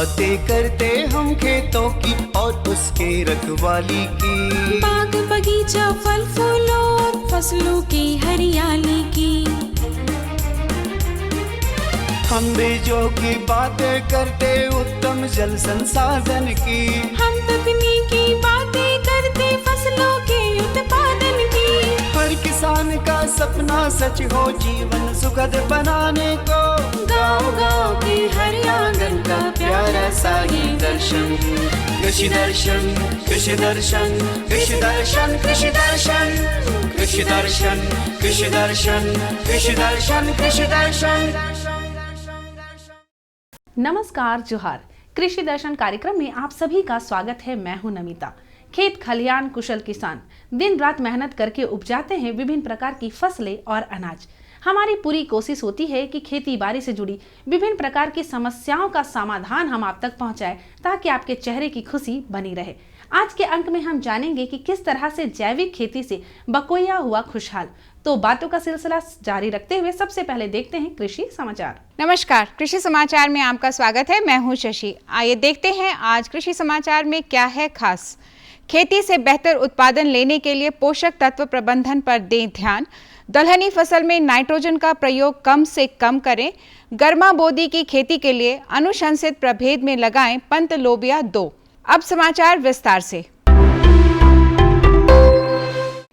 बातें करते हम खेतों की और उसके रखवाली की। बाग बगीचा फल फूलों और फसलों की हरियाली की। हम बीजों की बातें करते उत्तम जल संसाधन की। हम तकनीकी बातें करते फसलों के उत्पादन की। हर किसान का सपना सच हो जीवन सुखद बनाने को। गाँव-गाँव के हर आंगन का प्यारा सा ये दर्शन। कृषि दर्शन, कृषि दर्शन, कृषि दर्शन, कृषि दर्शन, कृषि दर्शन, कृषि दर्शन, कृषि दर्शन, कृषि दर्शन। नमस्कार, जोहार। कृषि दर्शन कार्यक्रम में आप सभी का स्वागत है। मैं हूं नमिता। खेत खलियान कुशल किसान दिन रात मेहनत करके उपजाते हैं विभिन्न प्रकार की फसलें और अनाज। हमारी पूरी कोशिश होती है कि खेती बाड़ी से जुड़ी विभिन्न प्रकार की समस्याओं का समाधान हम आप तक पहुंचाएं, ताकि आपके चेहरे की खुशी बनी रहे। आज के अंक में हम जानेंगे कि किस तरह से जैविक खेती से बकोया हुआ खुशहाल। तो बातों का सिलसिला जारी रखते हुए सबसे पहले देखते हैं कृषि समाचार। नमस्कार, कृषि समाचार में आपका स्वागत है। मैं हूं शशि। आइए देखते हैं आज कृषि समाचार में क्या है खास। खेती से बेहतर उत्पादन लेने के लिए पोषक तत्व प्रबंधन पर दें ध्यान। दलहनी फसल में नाइट्रोजन का प्रयोग कम से कम करें। गर्मा बोदी की खेती के लिए अनुशंसित प्रभेद में लगाएं पंत लोबिया 2। अब समाचार विस्तार से।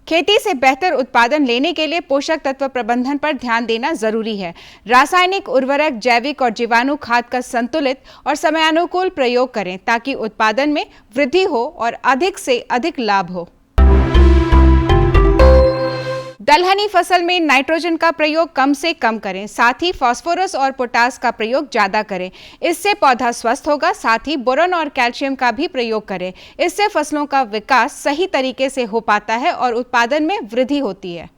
खेती से बेहतर उत्पादन लेने के लिए पोषक तत्व प्रबंधन पर ध्यान देना जरूरी है। रासायनिक उर्वरक, जैविक और जीवाणु खाद का संतुलित और समयानुकूल प्रयोग करें, ताकि उत्पादन में वृद्धि हो और अधिक से अधिक लाभ हो। दलहनी फसल में नाइट्रोजन का प्रयोग कम से कम करें, साथ ही फास्फोरस और पोटास का प्रयोग ज्यादा करें। इससे पौधा स्वस्थ होगा। साथ ही बोरॉन और कैल्शियम का भी प्रयोग करें। इससे फसलों का विकास सही तरीके से हो पाता है और उत्पादन में वृद्धि होती है।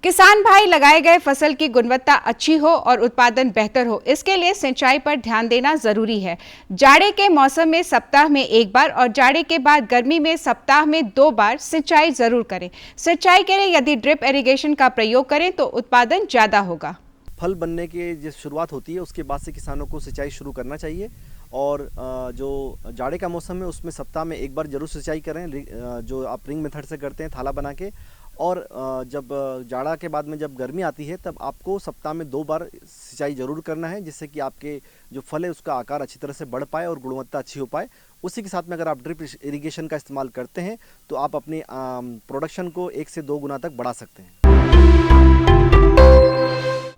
किसान भाई लगाए गए फसल की गुणवत्ता अच्छी हो और उत्पादन बेहतर हो, इसके लिए सिंचाई पर ध्यान देना जरूरी है। जाड़े के मौसम में सप्ताह में एक बार और जाड़े के बाद गर्मी में सप्ताह में 2 बार सिंचाई जरूर करें। सिंचाई के लिए यदि ड्रिप इरिगेशन का प्रयोग करें तो उत्पादन ज्यादा होगा। फल बनने की जो शुरुआत होती है उसके बाद से किसानों को सिंचाई शुरू करना चाहिए। और जो जाड़े का मौसम है उसमें सप्ताह में एक बार जरूर सिंचाई करें, जो आप रिंग मेथड से करते हैं थाला बना के। और जब जाड़ा के बाद में जब गर्मी आती है तब आपको सप्ताह में 2 बार सिंचाई जरूर करना है, जिससे कि आपके जो फल है उसका आकार अच्छी तरह से बढ़ पाए और गुणवत्ता अच्छी हो पाए। उसी के साथ में अगर आप ड्रिप इरिगेशन का इस्तेमाल करते हैं तो आप अपनी प्रोडक्शन को 1 से 2 गुना तक बढ़ा सकते हैं।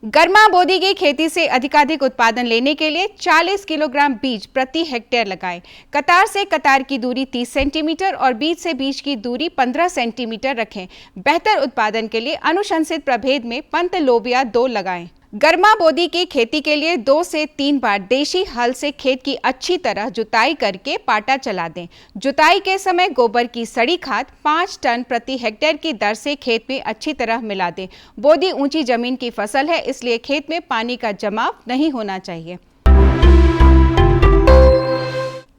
गर्मा बोदी की खेती से अधिकाधिक उत्पादन लेने के लिए 40 किलोग्राम बीज प्रति हेक्टेयर लगाएं। कतार से कतार की दूरी 30 सेंटीमीटर और बीज से बीज की दूरी 15 सेंटीमीटर रखें। बेहतर उत्पादन के लिए अनुशंसित प्रभेद में पंत लोबिया 2 लगाएं। गर्मा बोदी की खेती के लिए 2 से 3 बार देशी हल से खेत की अच्छी तरह जुताई करके पाटा चला दें। जुताई के समय गोबर की सड़ी खाद 5 टन प्रति हेक्टेयर की दर से खेत में अच्छी तरह मिला दें। बोदी ऊंची जमीन की फसल है, इसलिए खेत में पानी का जमाव नहीं होना चाहिए।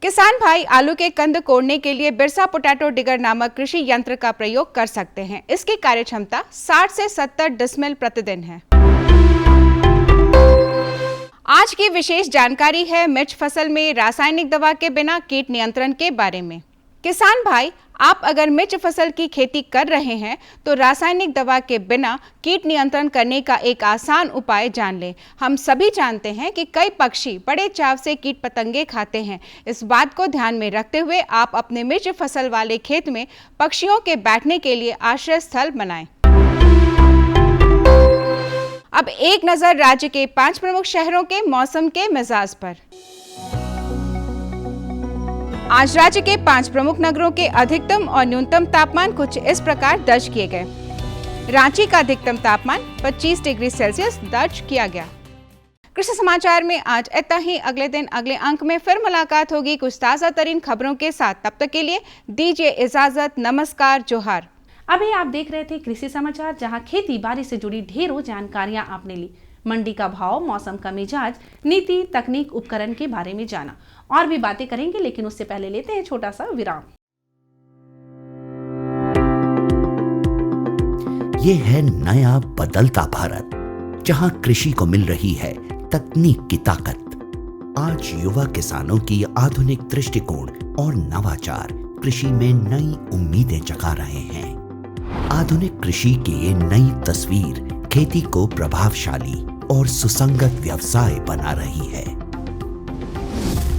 किसान भाई आलू के कंद कोड़ने के लिए बिरसा पोटैटो डिगर नामक कृषि यंत्र का प्रयोग कर सकते हैं। इसकी कार्यक्षमता 60 से 70 डिसमिल प्रतिदिन है। आज की विशेष जानकारी है मिर्च फसल में रासायनिक दवा के बिना कीट नियंत्रण के बारे में। किसान भाई, आप अगर मिर्च फसल की खेती कर रहे हैं तो रासायनिक दवा के बिना कीट नियंत्रण करने का एक आसान उपाय जान लें। हम सभी जानते हैं कि कई पक्षी बड़े चाव से कीट पतंगे खाते हैं। इस बात को ध्यान में रखते हुए आप अपने मिर्च फसल वाले खेत में पक्षियों के बैठने के लिए आश्रय स्थल बनाएं। अब एक नजर राज्य के 5 प्रमुख शहरों के मौसम के मिजाज पर। आज राज्य के 5 प्रमुख नगरों के अधिकतम और न्यूनतम तापमान कुछ इस प्रकार दर्ज किए गए। रांची का अधिकतम तापमान 25 डिग्री सेल्सियस दर्ज किया गया। कृषि समाचार में आज इतना ही। अगले दिन अगले अंक में फिर मुलाकात होगी कुछ ताजा तरीन खबरों के साथ। तब तक के लिए दीजिए इजाजत। नमस्कार, जोहार। अभी आप देख रहे थे कृषि समाचार, जहां खेती बाड़ी से जुड़ी ढेरों जानकारियां आपने ली। मंडी का भाव, मौसम का मिजाज, नीति, तकनीक, उपकरण के बारे में जाना। और भी बातें करेंगे, लेकिन उससे पहले लेते हैं छोटा सा विराम। ये है नया बदलता भारत, जहां कृषि को मिल रही है तकनीक की ताकत, आज युवा किसानों की आधुनिक दृष्टिकोण और नवाचार कृषि में नई उम्मीदें जगा रहे हैं। आधुनिक कृषि की ये नई तस्वीर खेती को प्रभावशाली और सुसंगत व्यवसाय बना रही है।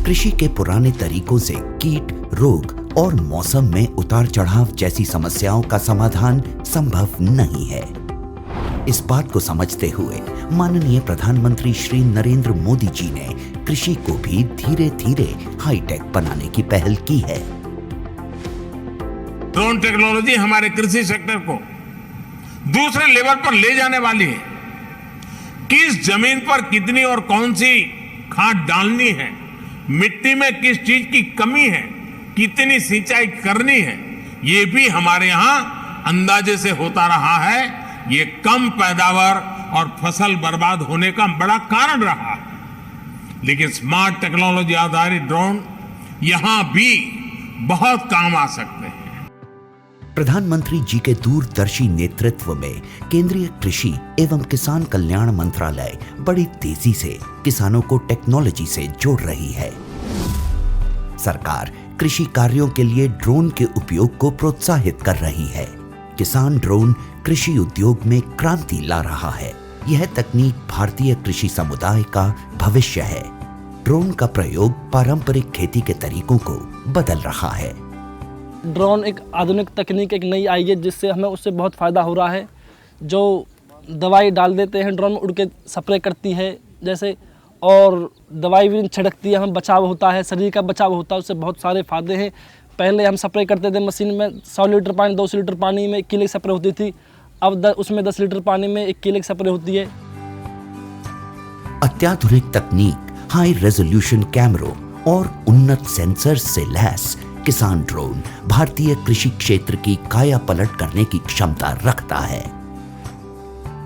कृषि के पुराने तरीकों से कीट, रोग और मौसम में उतार चढ़ाव जैसी समस्याओं का समाधान संभव नहीं है। इस बात को समझते हुए माननीय प्रधानमंत्री श्री नरेंद्र मोदी जी ने कृषि को भी धीरे धीरे हाईटेक बनाने की पहल की है। ड्रोन टेक्नोलॉजी हमारे कृषि सेक्टर को दूसरे लेवल पर ले जाने वाली है। किस जमीन पर कितनी और कौन सी खाद डालनी है, मिट्टी में किस चीज की कमी है, कितनी सिंचाई करनी है, ये भी हमारे यहाँ अंदाजे से होता रहा है। ये कम पैदावार और फसल बर्बाद होने का बड़ा कारण रहा है। लेकिन स्मार्ट टेक्नोलॉजी आधारित ड्रोन यहां भी बहुत काम आ सकते हैं। प्रधानमंत्री जी के दूरदर्शी नेतृत्व में केंद्रीय कृषि एवं किसान कल्याण मंत्रालय बड़ी तेजी से किसानों को टेक्नोलॉजी से जोड़ रही है। सरकार कृषि कार्यों के लिए ड्रोन के उपयोग को प्रोत्साहित कर रही है। किसान ड्रोन कृषि उद्योग में क्रांति ला रहा है। यह तकनीक भारतीय कृषि समुदाय का भविष्य है। ड्रोन का प्रयोग पारंपरिक खेती के तरीकों को बदल रहा है। ड्रोन एक आधुनिक तकनीक एक नई आई है, जिससे हमें उससे बहुत फ़ायदा हो रहा है। जो दवाई डाल देते हैं ड्रोन में उड़ के स्प्रे करती है जैसे, और दवाई भी छिड़कती है, हमें बचाव होता है, शरीर का बचाव होता है, उससे बहुत सारे फायदे हैं। पहले हम स्प्रे करते थे मशीन में 100 लीटर पानी 200 लीटर पानी में 1 किलो स्प्रे होती थी, अब उसमें 10 लीटर पानी में 1 किलो स्प्रे होती है। अत्याधुनिक तकनीक, हाई रेजोल्यूशन कैमरों और उन्नत सेंसर्स से लैस किसान ड्रोन भारतीय कृषि क्षेत्र की काया पलट करने की क्षमता रखता है।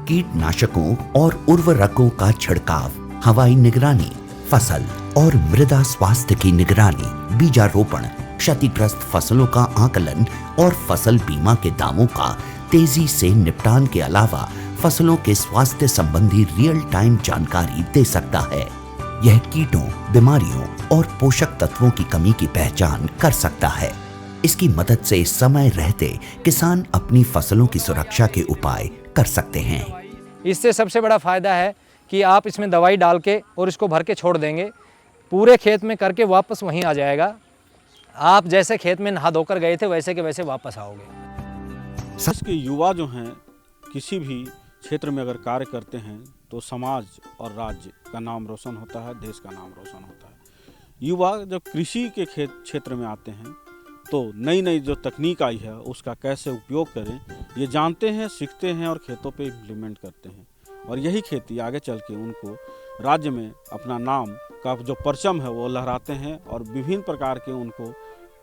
कीटनाशकों और उर्वरकों का छिड़काव, हवाई निगरानी, फसल और मृदा स्वास्थ्य की निगरानी, बीजारोपण, क्षतिग्रस्त फसलों का आकलन और फसल बीमा के दावों का तेजी से निपटान के अलावा फसलों के स्वास्थ्य संबंधी रियल टाइम जानकारी दे सकता है। यह कीटों, बीमारियों और पोषक तत्वों की कमी की पहचान कर सकता है। इसकी मदद से समय रहते किसान अपनी फसलों की सुरक्षा के उपाय कर सकते हैं। इससे सबसे बड़ा फायदा है कि आप इसमें दवाई डाल के और इसको भर के छोड़ देंगे, पूरे खेत में करके वापस वहीं आ जाएगा। आप जैसे खेत में नहा धोकर गए थे वैसे के वैसे वापस आओगे। देश के युवा जो हैं किसी भी क्षेत्र में अगर कार्य करते हैं तो समाज और राज्य का नाम रोशन होता है, देश का नाम रोशन होता है। युवा जब कृषि के क्षेत्र में आते हैं तो नई नई जो तकनीक आई है उसका कैसे उपयोग करें ये जानते हैं, सीखते हैं और खेतों पे इम्प्लीमेंट करते हैं, और यही खेती आगे चल के उनको राज्य में अपना नाम का जो परचम है वो लहराते हैं, और विभिन्न प्रकार के उनको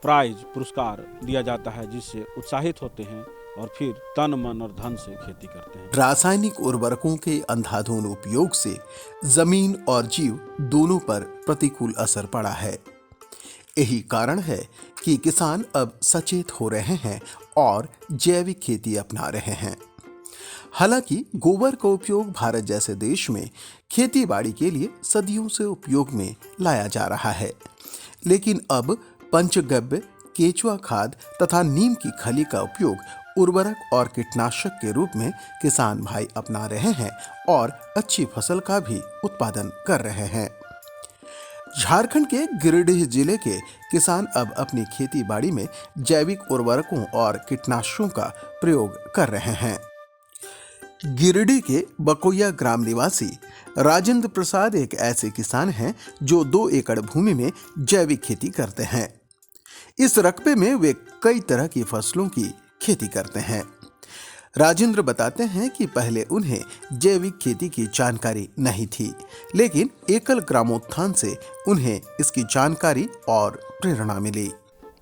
प्राइज पुरस्कार दिया जाता है, जिससे उत्साहित होते हैं और फिर तन मन और धन से खेती करते हैं। रासायनिक उर्वरकों के अंधाधुंध उपयोग से जमीन और जीव दोनों पर प्रतिकूल असर पड़ा है। यही कारण है कि किसान अब सचेत हो रहे हैं और जैविक खेती अपना रहे हैं। हालांकि गोबर का उपयोग भारत जैसे देश में खेती बाड़ी के लिए सदियों से उपयोग में लाया जा रहा है, लेकिन अब पंचगव्य, केचुआ खाद तथा नीम की खली का उपयोग उर्वरक और कीटनाशक के रूप में किसान भाई अपना रहे हैं और अच्छी फसल का भी उत्पादन कर रहे हैं। झारखंड के गिरिडीह जिले के किसान अब अपनी खेती बाड़ी में जैविक उर्वरकों और कीटनाशकों का प्रयोग कर रहे हैं। गिरिडीह के बकोया ग्राम निवासी राजेंद्र प्रसाद एक ऐसे किसान हैं जो 2 एकड़ भूमि में जैविक खेती करते हैं। इस रकबे में वे कई तरह की फसलों की खेती करते हैं। राजेंद्र बताते हैं कि पहले उन्हें जैविक खेती की जानकारी नहीं थी, लेकिन एकल ग्रामोत्थान से उन्हें इसकी जानकारी और प्रेरणा मिली।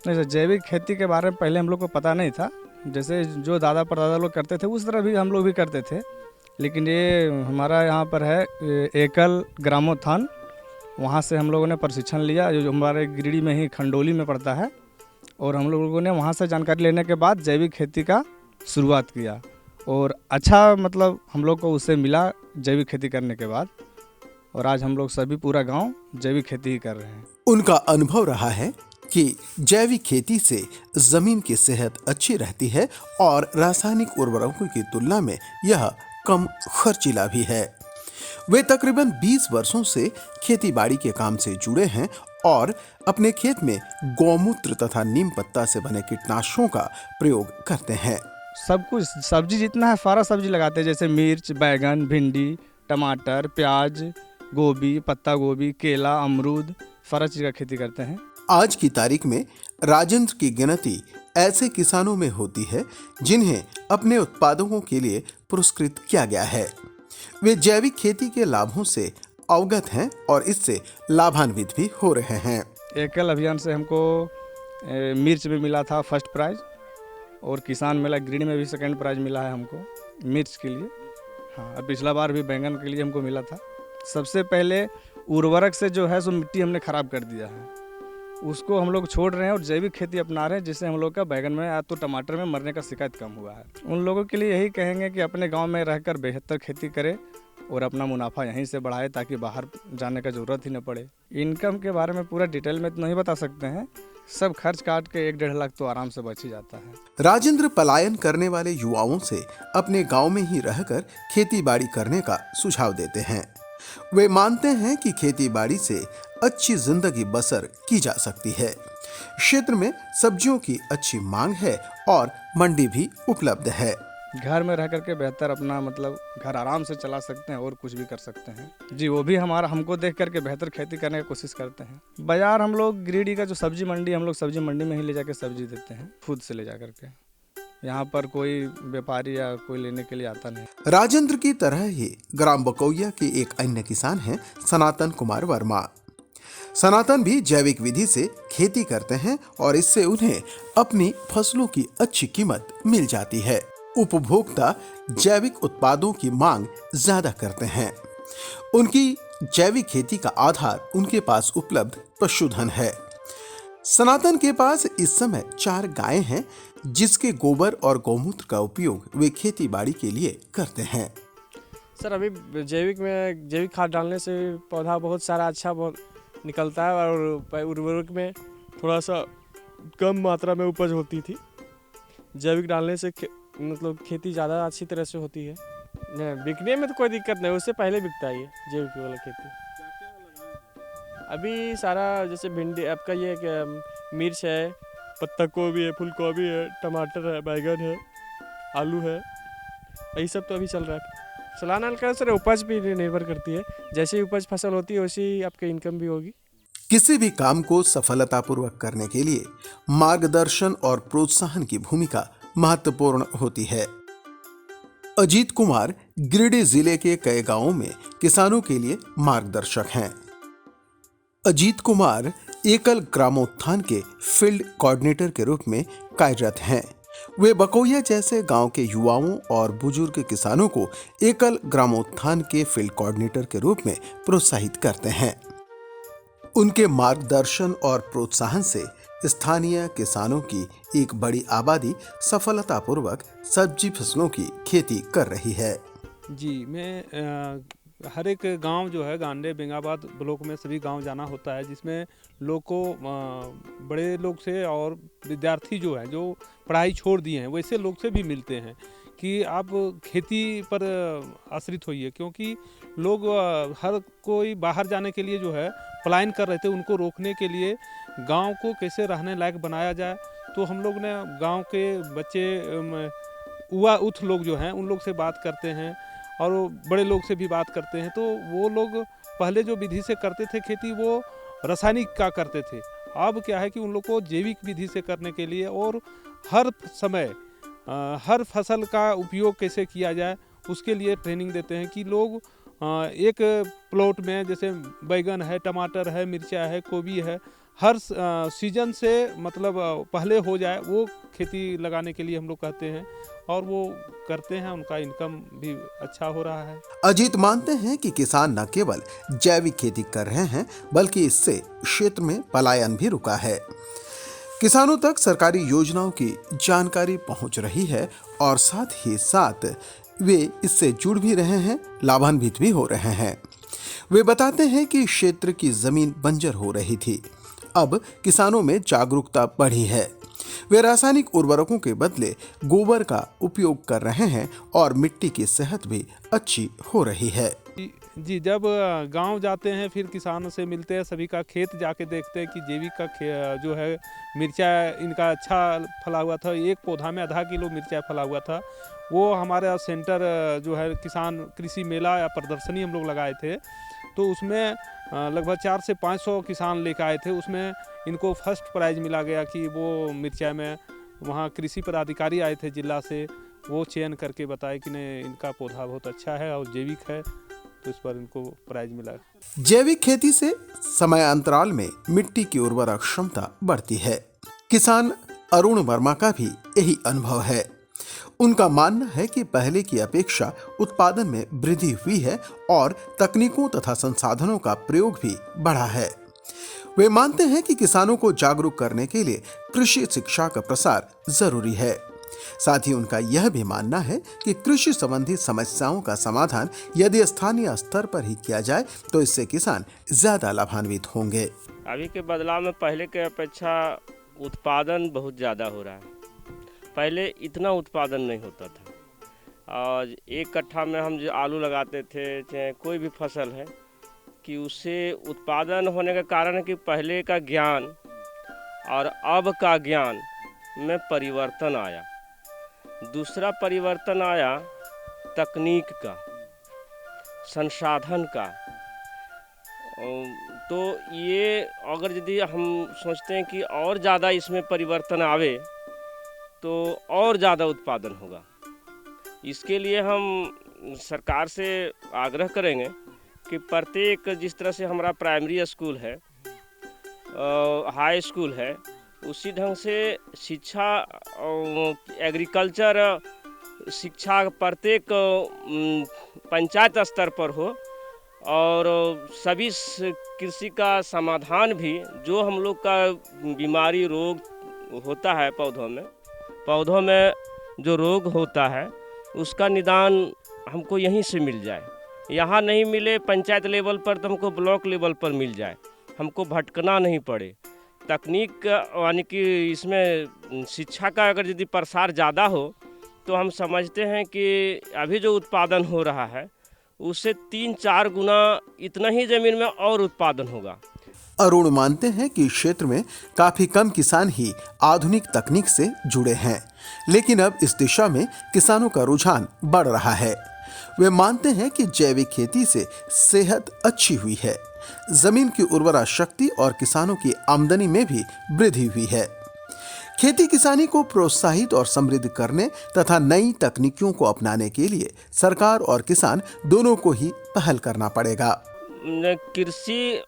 जैविक खेती के बारे में पहले हम लोग को पता नहीं था, जैसे जो दादा परदादा लोग करते थे उस तरह भी हम लोग भी करते थे, लेकिन ये हमारा यहाँ पर है एकल ग्रामोत्थान, वहाँ से हम लोगों ने प्रशिक्षण लिया, जो हमारे गिरिडीह में ही खंडोली में पड़ता है, और हम लोगों ने वहाँ से जानकारी लेने के बाद जैविक खेती का शुरुआत किया, और अच्छा मतलब हम लोग को उससे मिला जैविक खेती करने के बाद, और आज हम लोग सभी पूरा गांव जैविक खेती ही कर रहे हैं। उनका अनुभव रहा है कि जैविक खेती से जमीन की सेहत अच्छी रहती है और रासायनिक उर्वरकों की तुलना में यह कम खर्चीला भी है। वे तकरीबन 20 वर्षों से खेती बाड़ी के काम से जुड़े हैं और अपने खेत में गौमूत्र तथा नीम पत्ता से बने कीटनाशकों का प्रयोग करते हैं। सब कुछ सब्जी जितना है सारा सब्जी लगाते हैं, जैसे मिर्च, बैगन, भिंडी, टमाटर, प्याज, गोभी, पत्ता गोभी, केला, अमरूद, सारा चीज़ का खेती करते हैं। आज की तारीख में राजेंद्र की गिनती ऐसे किसानों में होती है जिन्हें अपने उत्पादों के लिए पुरस्कृत किया गया है। वे जैविक खेती के लाभों से अवगत हैं और इससे लाभान्वित भी हो रहे हैं। एकल अभियान से हमको मिर्च में मिला था फर्स्ट प्राइज और किसान मेला गिरिडीह में भी सेकंड प्राइज मिला है हमको मिर्च के लिए। हाँ, और पिछला बार भी बैंगन के लिए हमको मिला था। सबसे पहले उर्वरक से जो है सो मिट्टी हमने ख़राब कर दिया है, उसको हम लोग छोड़ रहे हैं और जैविक खेती अपना रहे हैं, जिससे हम लोग का बैगन में या तो टमाटर में मरने का शिकायत कम हुआ है। उन लोगों के लिए यही कहेंगे कि अपने गांव में रहकर बेहतर खेती करें और अपना मुनाफा यहीं से बढ़ाए ताकि बाहर जाने का ज़रूरत ही न पड़े। इनकम के बारे में पूरा डिटेल में तो नहीं बता सकते हैं, सब खर्च काट के 1-1.5 लाख तो आराम से बच ही जाता है। राजेंद्र पलायन करने वाले युवाओं से अपने गांव में ही रहकर खेती बाड़ी करने का सुझाव देते हैं। वे मानते हैं कि खेती बाड़ी से अच्छी जिंदगी बसर की जा सकती है। क्षेत्र में सब्जियों की अच्छी मांग है और मंडी भी उपलब्ध है। घर में रह करके बेहतर अपना मतलब घर आराम से चला सकते हैं और कुछ भी कर सकते हैं। जी, वो भी हमको देख करके बेहतर खेती करने की कोशिश करते हैं। बाजार हम लोग गिरिडीह का जो सब्जी मंडी, हम लोग सब्जी मंडी में ही ले जाकर सब्जी देते हैं, खुद से ले जा करके। यहाँ पर कोई व्यापारी या कोई लेने के लिए आता नहीं। राजेंद्र की तरह ही ग्राम बकौया के एक अन्य किसान हैं सनातन कुमार वर्मा। सनातन भी जैविक विधि से खेती करते हैं और इससे उन्हें अपनी फसलों की अच्छी कीमत मिल जाती है। उपभोक्ता जैविक उत्पादों की मांग ज्यादा करते हैं। उनकी जैविक खेती का आधार उनके पास उपलब्ध पशुधन है। सनातन के पास इस समय 4 गायें हैं, जिसके गोबर और गौमूत्र का उपयोग वे खेती बाड़ी के लिए करते हैं। सर, अभी जैविक खाद डालने से पौधा बहुत सारा अच्छा निकलता है और उर्वरक में थोड़ा सा कम मात्रा में उपज होती थी। जैविक डालने से मतलब खेती ज़्यादा अच्छी तरह से होती है। बिकने में तो कोई दिक्कत नहीं, उससे पहले बिकता है ये जैविक वाला खेती। अभी सारा जैसे भिंडी, आपका ये मिर्च है, पत्ता गोभी है, फूल गोभी है, टमाटर है, बैगन है, आलू है, यही सब तो अभी चल रहा है। सालाना का सर उपज भी निर्भर करती है, जैसी उपज फसल होती है वैसी आपकी इनकम भी होगी। किसी भी काम को सफलतापूर्वक करने के लिए मार्गदर्शन और प्रोत्साहन की भूमिका महत्वपूर्ण होती है। अजीत कुमार गिरिडीह जिले के कई गांवों में किसानों के लिए मार्गदर्शक हैं। अजीत कुमार एकल ग्रामोत्थान के फील्ड कोऑर्डिनेटर के रूप में कार्यरत हैं। वे बकौया जैसे गांव के युवाओं और बुजुर्ग किसानों को एकल ग्रामोत्थान के फील्ड कोऑर्डिनेटर के रूप में प्रोत्साहित करते हैं। उनके मार्गदर्शन और प्रोत्साहन से स्थानीय किसानों की एक बड़ी आबादी सफलतापूर्वक सब्जी फसलों की खेती कर रही है। जी, मैं हर एक गांव जो है गांडे बेंगाबाद ब्लॉक में सभी गांव जाना होता है, जिसमें लोग को बड़े लोग से और विद्यार्थी जो हैं जो पढ़ाई छोड़ दिए हैं वैसे लोग से भी मिलते हैं कि आप खेती पर आश्रित होइए, क्योंकि लोग हर कोई बाहर जाने के लिए जो है पलायन कर रहे थे। उनको रोकने के लिए गांव को कैसे रहने लायक बनाया जाए, तो हम लोग ने गांव के बच्चे युवा उठ लोग जो हैं उन लोग से बात करते हैं और बड़े लोग से भी बात करते हैं। तो वो लोग पहले जो विधि से करते थे खेती वो रासायनिक का करते थे। अब क्या है कि उन लोग को जैविक विधि से करने के लिए और हर समय हर फसल का उपयोग कैसे किया जाए उसके लिए ट्रेनिंग देते हैं कि लोग एक प्लॉट में जैसे बैगन है, टमाटर है, मिर्चा है, गोभी है, हर सीजन से मतलब पहले हो जाए वो खेती लगाने के लिए हम लोग कहते हैं और वो करते हैं। उनका इनकम भी अच्छा हो रहा है। अजीत मानते हैं कि किसान न केवल जैविक खेती कर रहे हैं बल्कि इससे क्षेत्र में पलायन भी रुका है। किसानों तक सरकारी योजनाओं की जानकारी पहुंच रही है और साथ ही साथ वे इससे जुड़ भी रहे हैं, लाभान्वित भी हो रहे हैं। वे बताते हैं कि क्षेत्र की जमीन बंजर हो रही थी, अब किसानों में जागरूकता बढ़ी है। वे रासायनिक उर्वरकों के बदले गोबर का उपयोग कर रहे हैं और मिट्टी की सेहत भी अच्छी हो रही है। जी, जब गांव जाते हैं फिर किसानों से मिलते हैं, सभी का खेत जाके देखते हैं कि जैविक का जो है मिर्चा इनका अच्छा फला हुआ था। एक पौधा में आधा किलो मिर्चा फला हुआ था। वो हमारे सेंटर जो है किसान कृषि मेला या प्रदर्शनी हम लोग लगाए थे, तो उसमें लगभग 400 से 500 किसान लेकर आए थे। उसमें इनको फर्स्ट प्राइज़ मिला गया कि वो मिर्चा में वहाँ कृषि पदाधिकारी आए थे जिला से, वो चयन करके बताए कि नहीं इनका पौधा बहुत अच्छा है और जैविक है, तो इस पर इनको प्राइज मिला। जैविक खेती से समयांतराल में मिट्टी की उर्वरक क्षमता बढ़ती है। किसान अरुण वर्मा का भी यही अनुभव है। उनका मानना है कि पहले की अपेक्षा उत्पादन में वृद्धि हुई है और तकनीकों तथा संसाधनों का प्रयोग भी बढ़ा है। वे मानते हैं कि किसानों को जागरूक करने के लिए कृषि शिक्षा का प्रसार जरूरी है। साथ ही उनका यह भी मानना है कि कृषि संबंधी समस्याओं का समाधान यदि स्थानीय स्तर पर ही किया जाए तो इससे किसान ज्यादा लाभान्वित होंगे। अभी के बदलाव में पहले के अपेक्षा उत्पादन बहुत ज़्यादा हो रहा है। पहले इतना उत्पादन नहीं होता था। और एक कट्ठा में हम जो आलू लगाते थे, चाहे कोई भी फसल है, कि उससे उत्पादन होने का कारण है कि पहले का ज्ञान और अब का ज्ञान में परिवर्तन आया। दूसरा परिवर्तन आया तकनीक का, संसाधन का। तो ये अगर यदि हम सोचते हैं कि और ज़्यादा इसमें परिवर्तन आवे तो और ज़्यादा उत्पादन होगा। इसके लिए हम सरकार से आग्रह करेंगे कि प्रत्येक, जिस तरह से हमारा प्राइमरी स्कूल है, हाई स्कूल है, उसी ढंग से शिक्षा, एग्रीकल्चर शिक्षा प्रत्येक पंचायत स्तर पर हो और सभी कृषि का समाधान भी, जो हम लोग का बीमारी रोग होता है पौधों में जो रोग होता है उसका निदान हमको यहीं से मिल जाए। यहाँ नहीं मिले पंचायत लेवल पर तो हमको ब्लॉक लेवल पर मिल जाए, हमको भटकना नहीं पड़े। तकनीक यानी कि इसमें शिक्षा का अगर यदि प्रसार ज़्यादा हो तो हम समझते हैं कि अभी जो उत्पादन हो रहा है उससे 3-4 गुना इतना ही ज़मीन में और उत्पादन होगा। अरुण मानते हैं कि क्षेत्र में काफी कम किसान ही आधुनिक तकनीक से जुड़े हैं, लेकिन अब इस दिशा में किसानों का रुझान बढ़ रहा है। वे मानते हैं कि जैविक खेती से सेहत अच्छी हुई है, जमीन की उर्वरा शक्ति और किसानों की आमदनी में भी वृद्धि हुई है। खेती किसानी को प्रोत्साहित और समृद्ध करने तथा नई तकनीकों को अपनाने के लिए सरकार और किसान दोनों को ही पहल करना पड़ेगा। कृषि,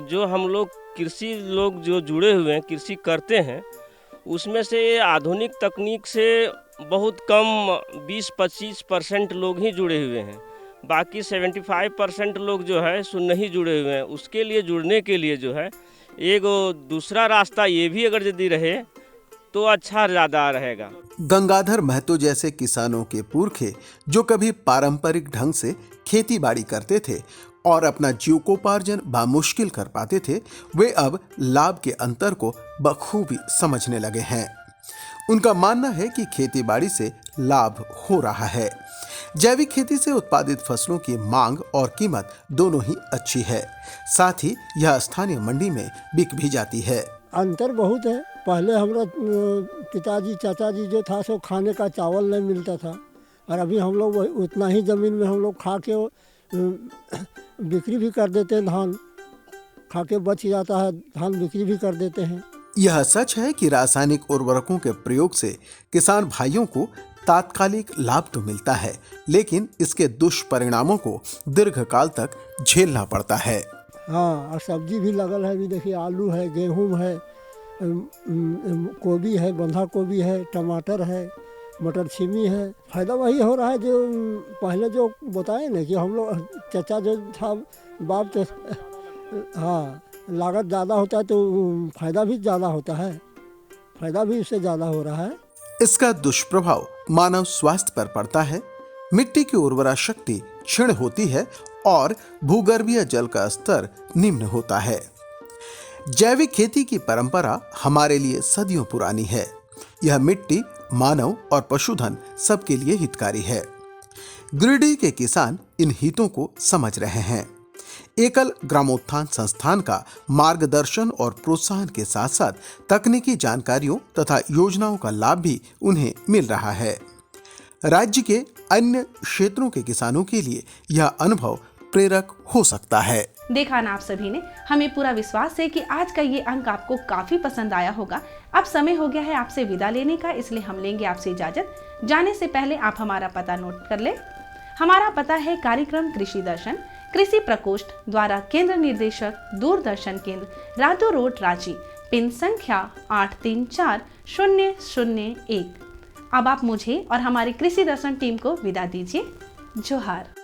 जो हम लोग कृषि लोग जो जुड़े हुए हैं, कृषि करते हैं, उसमें से आधुनिक तकनीक से बहुत कम 20-25% लोग ही जुड़े हुए हैं। बाकी 75% लोग जो है सो नहीं जुड़े हुए हैं। उसके लिए जुड़ने के लिए जो है एक दूसरा रास्ता ये भी अगर यदि रहे तो अच्छा ज़्यादा रहेगा। गंगाधर महतो जैसे किसानों के पुरखे जो कभी पारंपरिक ढंग से खेती बाड़ी करते थे और अपना जीविकोपार्जन बामुश्किल कर पाते थे, वे अब लाभ के अंतर को बखूबी समझने लगे हैं। उनका मानना है कि खेती बाड़ी से लाभ हो रहा है। जैविक खेती से उत्पादित फसलों की मांग और कीमत दोनों ही अच्छी है, साथ ही यह स्थानीय मंडी में बिक भी जाती है। अंतर बहुत है। पहले हमारा पिताजी चाचाजी जो था सो खाने का चावल नहीं मिलता था, और अभी हम लोग उतना ही ज़मीन में हम लोग खा के बिक्री भी कर देते हैं। धान खा के बच जाता है, धान बिक्री भी कर देते हैं। यह सच है कि रासायनिक उर्वरकों के प्रयोग से किसान भाइयों को तात्कालिक लाभ तो मिलता है, लेकिन इसके दुष्परिणामों को दीर्घकाल तक झेलना पड़ता है। हाँ, और सब्जी भी लगल है। अभी देखिए आलू है, गेहूं है, गोभी है, बंधा गोभी है, टमाटर है, मटर छीमी है। फायदा वही हो रहा है जो पहले जो बताए ना कि हम लोग चाचा जो था बाप, तो हाँ लागत ज़्यादा होता है तो फायदा भी ज़्यादा होता है, फायदा भी उससे ज़्यादा हो रहा है। इसका दुष्प्रभाव मानव स्वास्थ्य पर पड़ता है। मिट्टी की उर्वरा शक्ति क्षीण होती है और भूगर्भीय जल का स्तर निम्न होता है। जैविक खेती की परंपरा हमारे लिए सदियों पुरानी है। यह मिट्टी, मानव और पशुधन सबके लिए हितकारी है। गिरिडीह के किसान इन हितों को समझ रहे हैं। एकल ग्रामोत्थान संस्थान का मार्गदर्शन और प्रोत्साहन के साथ साथ तकनीकी जानकारियों तथा योजनाओं का लाभ भी उन्हें मिल रहा है। राज्य के अन्य क्षेत्रों के किसानों के लिए यह अनुभव प्रेरक हो सकता है। देखा ना आप सभी ने, हमें पूरा विश्वास है कि आज का ये अंक आपको काफी पसंद आया होगा। अब समय हो गया है आपसे विदा लेने का, इसलिए हम लेंगे आपसे इजाजत। जाने से पहले आप हमारा पता नोट कर ले। हमारा पता है कार्यक्रम कृषि दर्शन, कृषि प्रकोष्ठ द्वारा केंद्र निदेशक, दूरदर्शन केंद्र, रातू रोड, रांची, पिन संख्या 834001। अब आप मुझे और हमारी कृषि दर्शन टीम को विदा दीजिए। जोहार।